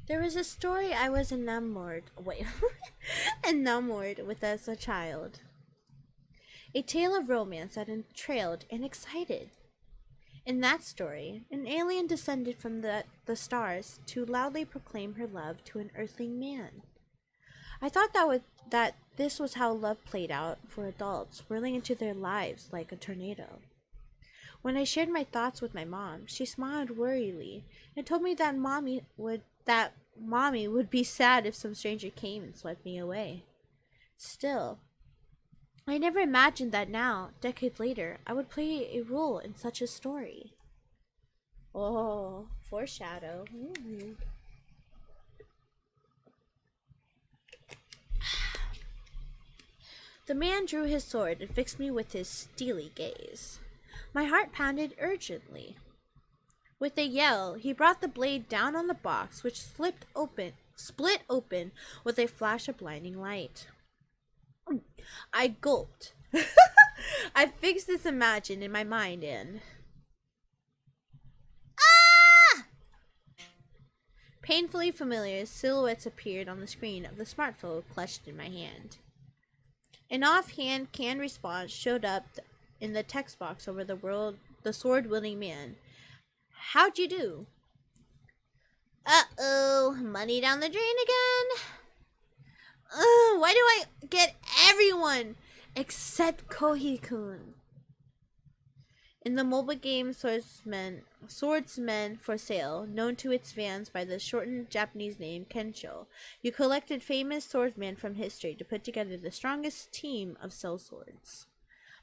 There was a story I was enamored. Wait, enamored with as a child. A tale of romance that entrailed and excited. In that story, an alien descended from the stars to loudly proclaim her love to an earthling man. I thought that this was how love played out for adults, whirling into their lives like a tornado. When I shared my thoughts with my mom, she smiled worriedly and told me that mommy would be sad if some stranger came and swept me away. Still, I never imagined that now, decades later, I would play a role in such a story. Oh, foreshadow. The man drew his sword and fixed me with his steely gaze. My heart pounded urgently. With a yell, he brought the blade down on the box, which split open with a flash of blinding light. I gulped. I fixed this imagine in my mind and... Ah! Painfully familiar silhouettes appeared on the screen of the smartphone clutched in my hand. An offhand canned response showed up in the text box over the sword-wielding man. How'd you do? Uh-oh, money down the drain again? Why do I get everyone except Kohi-kun? In the mobile game Swordsmen for Sale, known to its fans by the shortened Japanese name Kensho, you collected famous swordsmen from history to put together the strongest team of sellswords.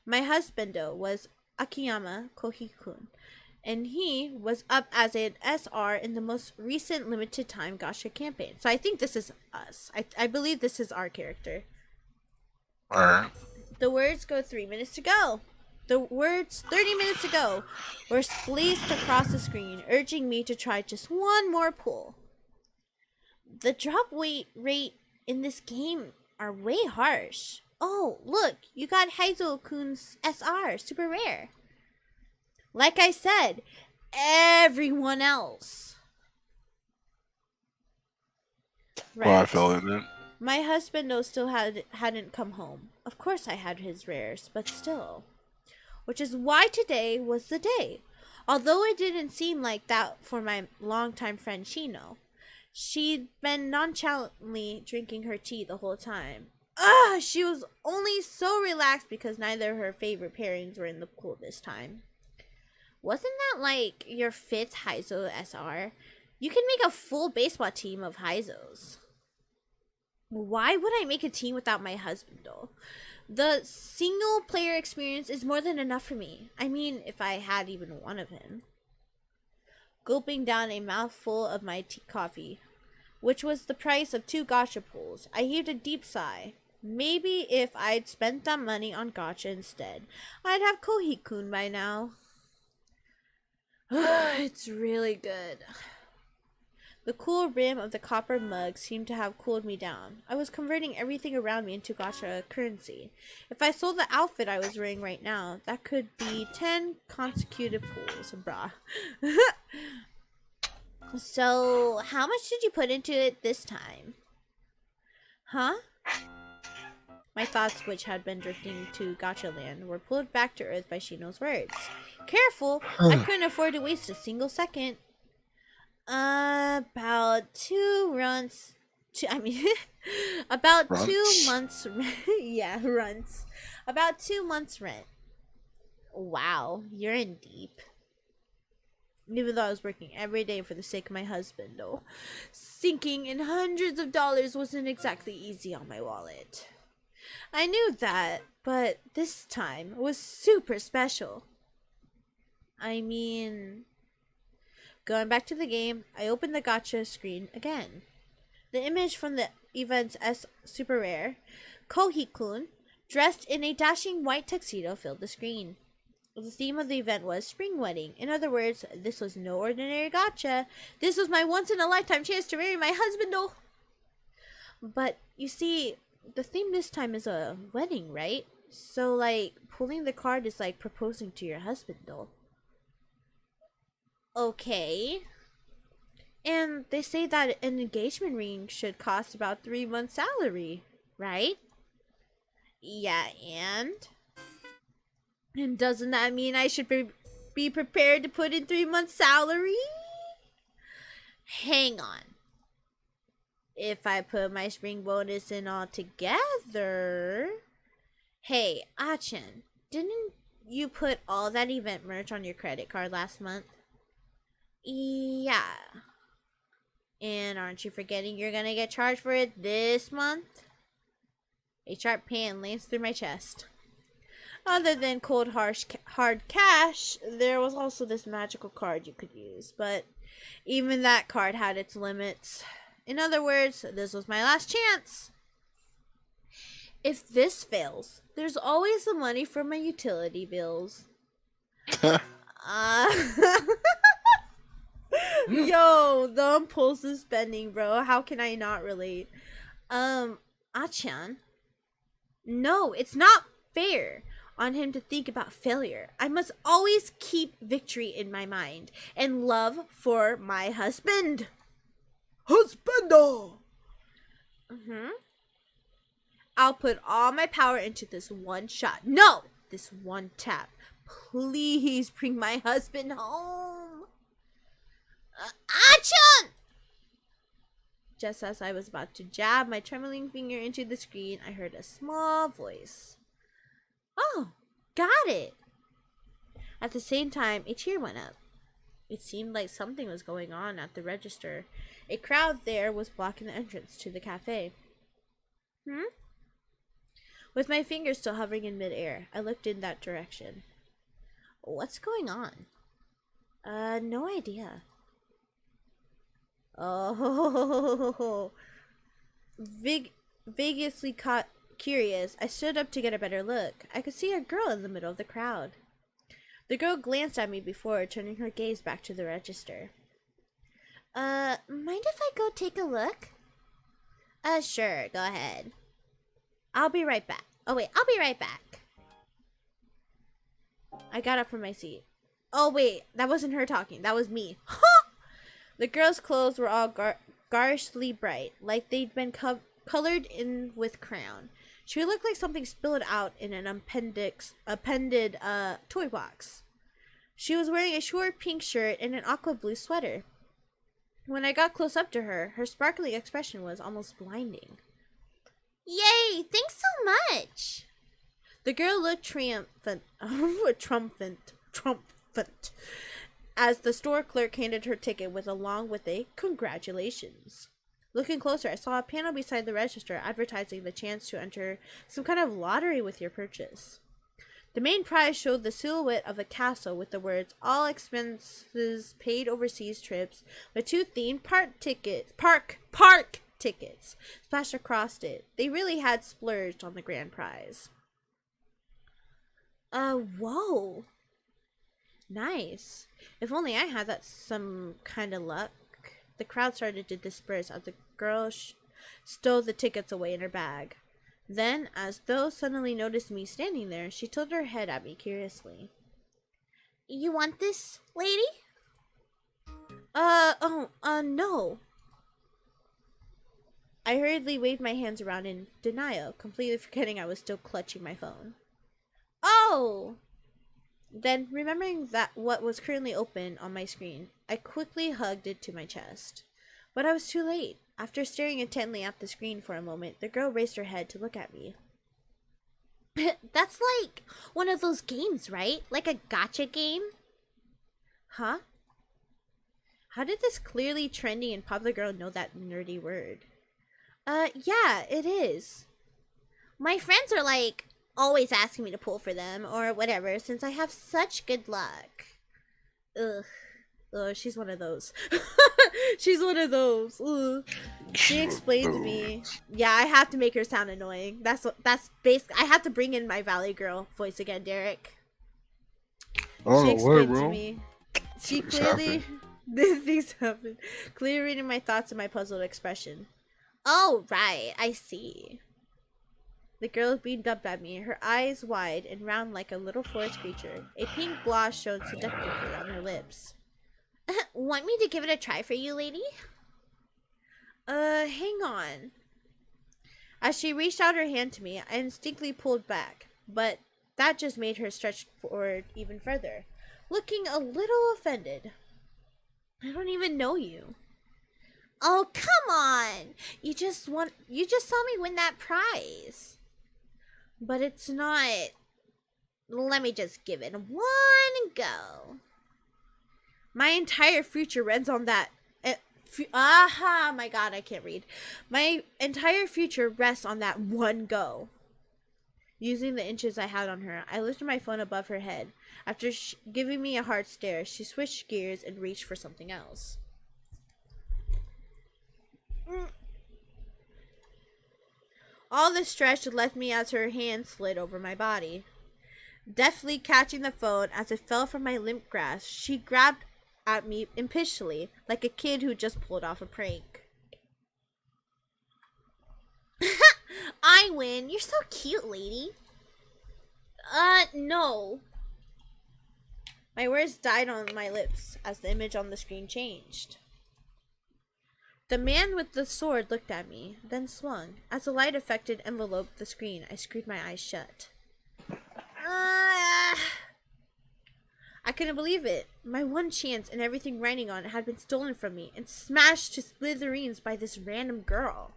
My husbando was Akiyama Kohi-kun, and he was up as an SR in the most recent limited time gacha campaign. So I think this is us. I believe this is our character. Alright. The words go 3 minutes to go. The words 30 minutes ago were spliced across the screen, urging me to try just one more pull. The drop rate in this game are way harsh. Oh, look, you got Heizo-kun's SR, super rare. Like I said, everyone else. Right. Well, I fell in it. My husband still hadn't come home. Of course I had his rares, but still. Which is why today was the day. Although it didn't seem like that for my longtime friend Shino. She'd been nonchalantly drinking her tea the whole time. She was only so relaxed because neither of her favorite pairings were in the pool this time. Wasn't that like your 5th Heizo SR? You can make a full baseball team of Heizos. Why would I make a team without my husband though? The single player experience is more than enough for me. I mean, if I had even one of him. Gulping down a mouthful of my coffee, which was the price of 2 gacha pulls, I heaved a deep sigh. Maybe if I'd spent that money on gacha instead, I'd have Kohi-kun by now. It's really good. The cool rim of the copper mug seemed to have cooled me down. I was converting everything around me into gacha currency. If I sold the outfit I was wearing right now, that could be 10 consecutive pulls, brah. So, how much did you put into it this time? Huh? My thoughts, which had been drifting to gacha land, were pulled back to earth by Shino's words. Careful! I couldn't afford to waste a single second. About 2 runs. About runts? 2 months. Yeah, runs. About 2 months rent. Wow, you're in deep. Even though I was working every day for the sake of my husband, though, sinking in hundreds of dollars wasn't exactly easy on my wallet. I knew that, but this time was super special. I mean, going back to the game, I opened the gacha screen again. The image from the event's super rare, Kohi-kun, dressed in a dashing white tuxedo, filled the screen. The theme of the event was Spring Wedding. In other words, this was no ordinary gacha. This was my once-in-a-lifetime chance to marry my husband. But, you see, the theme this time is a wedding, right? So, like, pulling the card is like proposing to your husband, though. Okay. And they say that an engagement ring should cost about 3 months' salary, right? Yeah, and? And doesn't that mean I should be prepared to put in 3 months' salary? Hang on. If I put my spring bonus in all together. Hey, Achin, didn't you put all that event merch on your credit card last month? Yeah. And aren't you forgetting you're gonna get charged for it this month? A sharp pain lanced through my chest. Other than cold, harsh, hard cash, there was also this magical card you could use, but even that card had its limits. In other words, this was my last chance. If this fails, there's always the money for my utility bills. Yo, the impulsive spending, bro. How can I not relate? Achan. No, it's not fair on him to think about failure. I must always keep victory in my mind and love for my husband. HUSBANDO! I'll put all my power into this one shot. No! This one tap. Please bring my husband home. Achan! Just as I was about to jab my trembling finger into the screen, I heard a small voice. Oh, got it! At the same time, a cheer went up. It seemed like something was going on at the register. A crowd there was blocking the entrance to the cafe. With my fingers still hovering in midair, I looked in that direction. What's going on? No idea. Oh, vaguely curious, I stood up to get a better look. I could see a girl in the middle of the crowd. The girl glanced at me before turning her gaze back to the register. Mind if I go take a look? Sure, go ahead. I'll be right back. Oh, wait, I'll be right back. I got up from my seat. Oh, wait, that wasn't her talking. That was me. The girl's clothes were all garishly bright, like they'd been colored in with crayon. She looked like something spilled out in an appended toy box. She was wearing a short pink shirt and an aqua blue sweater. When I got close up to her, her sparkling expression was almost blinding. Yay! Thanks so much! The girl looked triumphant, as the store clerk handed her ticket along with a congratulations. Looking closer, I saw a panel beside the register advertising the chance to enter some kind of lottery with your purchase. The main prize showed the silhouette of a castle with the words "All expenses paid overseas trips" with 2 theme park tickets splashed across it. They really had splurged on the grand prize. Whoa. Nice. If only I had that some kind of luck. The crowd started to disperse as the girl stowed the tickets away in her bag. Then, as though suddenly noticed me standing there, she tilted her head at me curiously. You want this, lady? No. I hurriedly waved my hands around in denial, completely forgetting I was still clutching my phone. Oh! Then, remembering that what was currently open on my screen, I quickly hugged it to my chest. But I was too late. After staring intently at the screen for a moment, the girl raised her head to look at me. That's like one of those games, right? Like a gacha game? Huh? How did this clearly trendy and popular girl know that nerdy word? Yeah, it is. My friends are like always asking me to pull for them or whatever since I have such good luck. Ugh. Oh, she's one of those. She's one of those. Ugh. She explained to me. Yeah, I have to make her sound annoying. That's basic. I have to bring in my Valley Girl voice again, Deric. She explained to me. She clearly things happen. Clearly reading my thoughts and my puzzled expression. Oh, right. I see. The girl beamed up at me, her eyes wide and round like a little forest creature. A pink gloss showed seductively on her lips. Want me to give it a try for you, lady? Hang on. As she reached out her hand to me, I instinctively pulled back, but that just made her stretch forward even further, looking a little offended. I don't even know you. Oh, come on! You just saw me win that prize. But it's not. Let me just give it one go. My entire future rests on that. My god, I can't read. My entire future rests on that one go. Using the inches I had on her, I lifted my phone above her head. After giving me a hard stare, she switched gears and reached for something else. All the stretch left me as her hand slid over my body. Deftly catching the phone as it fell from my limp grasp, she grabbed at me impishly, like a kid who just pulled off a prank. I win. You're so cute, lady. No. My words died on my lips as the image on the screen changed. The man with the sword looked at me, then swung. As the light affected enveloped the screen, I screwed my eyes shut. I couldn't believe it. My one chance and everything writing on it had been stolen from me and smashed to smithereens by this random girl.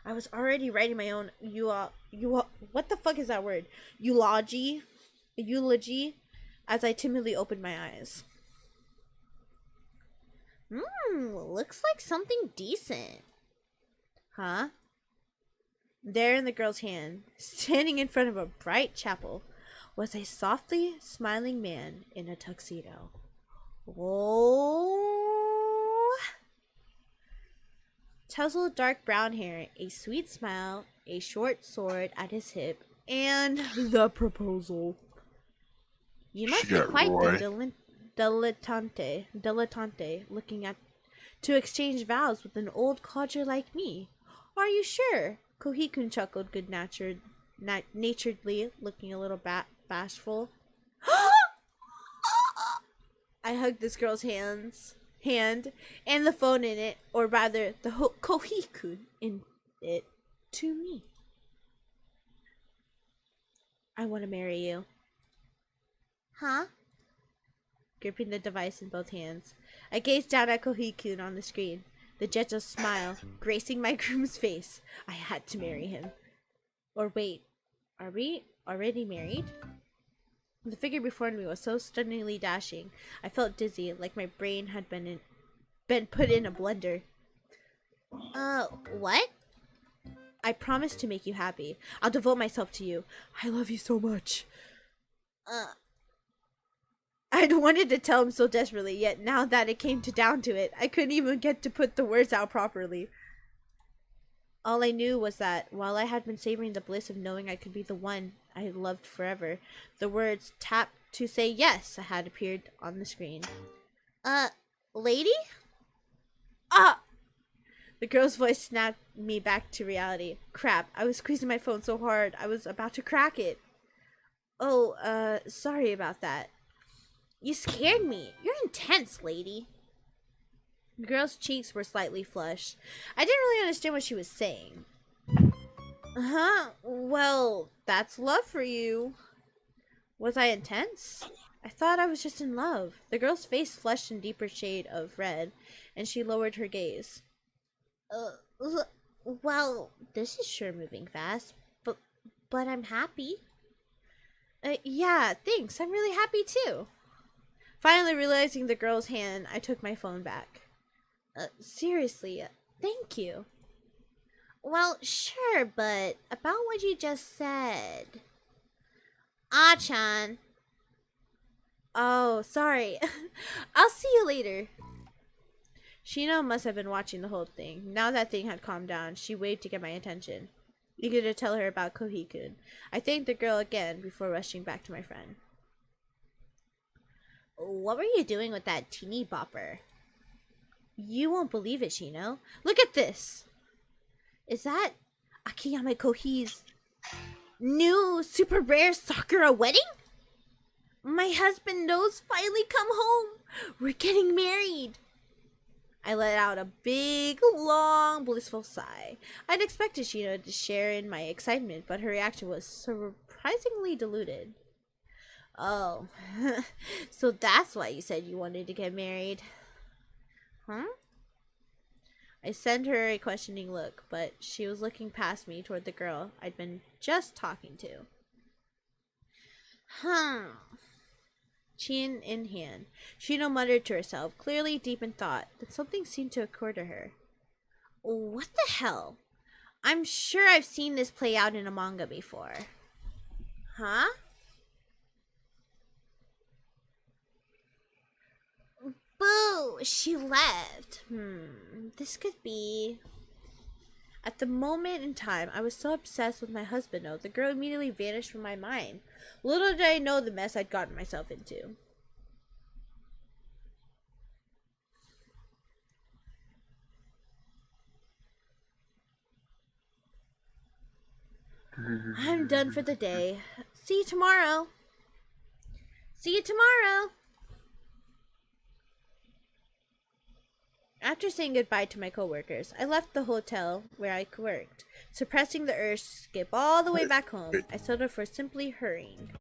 I was already writing my own what the fuck is that word? Eulogy, as I timidly opened my eyes. Looks like something decent. Huh? There in the girl's hand, standing in front of a bright chapel, was a softly smiling man in a tuxedo. Oh! Tousled dark brown hair, a sweet smile, a short sword at his hip, and the proposal. You must be quite the dilettante looking at to exchange vows with an old codger like me. Are you sure? Kohikun chuckled good-naturedly, looking a little bashful. I hugged this girl's hand and the phone in it, or rather the Kohikun in it, to me. I want to marry you. Huh? Gripping the device in both hands, I gazed down at Kohikun on the screen, the gentle smile gracing my groom's face. I had to marry him. Or wait, are we already married? The figure before me was so stunningly dashing, I felt dizzy, like my brain had been put in a blender. What? I promise to make you happy. I'll devote myself to you. I love you so much. I'd wanted to tell him so desperately, yet now that it came down to it, I couldn't even get to put the words out properly. All I knew was that, while I had been savoring the bliss of knowing I could be the one I loved forever, the words "tap to say yes" had appeared on the screen. Lady? The girl's voice snapped me back to reality. Crap, I was squeezing my phone so hard, I was about to crack it. Oh, sorry about that. You scared me. You're intense, lady. The girl's cheeks were slightly flushed. I didn't really understand what she was saying. Well, that's love for you. Was I intense? I thought I was just in love. The girl's face flushed in deeper shade of red, and she lowered her gaze. Well, this is sure moving fast, but I'm happy. Yeah, thanks. I'm really happy too. Finally realizing the girl's hand, I took my phone back. Seriously, thank you. Well, sure, but about what you just said. Ah-chan. Oh, sorry. I'll see you later. Shino must have been watching the whole thing. Now that thing had calmed down, she waved to get my attention, eager to tell her about Kohikun. I thanked the girl again before rushing back to my friend. What were you doing with that teeny bopper? You won't believe it, Shino. Look at this. Is that Akiyama Kohi's New super rare Sakura wedding? My husband's finally come home. We're getting married. I let out a big, long, blissful sigh. I'd expected Shino to share in my excitement, but her reaction was surprisingly diluted. Oh, so that's why you said you wanted to get married. Huh? I sent her a questioning look, but she was looking past me toward the girl I'd been just talking to. Chin in hand, Shino muttered to herself, clearly deep in thought, that something seemed to occur to her. What the hell? I'm sure I've seen this play out in a manga before. Huh? Boo! She left. This could be... At the moment in time, I was so obsessed with my husband, though, the girl immediately vanished from my mind. Little did I know the mess I'd gotten myself into. I'm done for the day. See you tomorrow. See you tomorrow. After saying goodbye to my coworkers, I left the hotel where I worked, suppressing the urge to skip all the way back home. I settled for simply hurrying.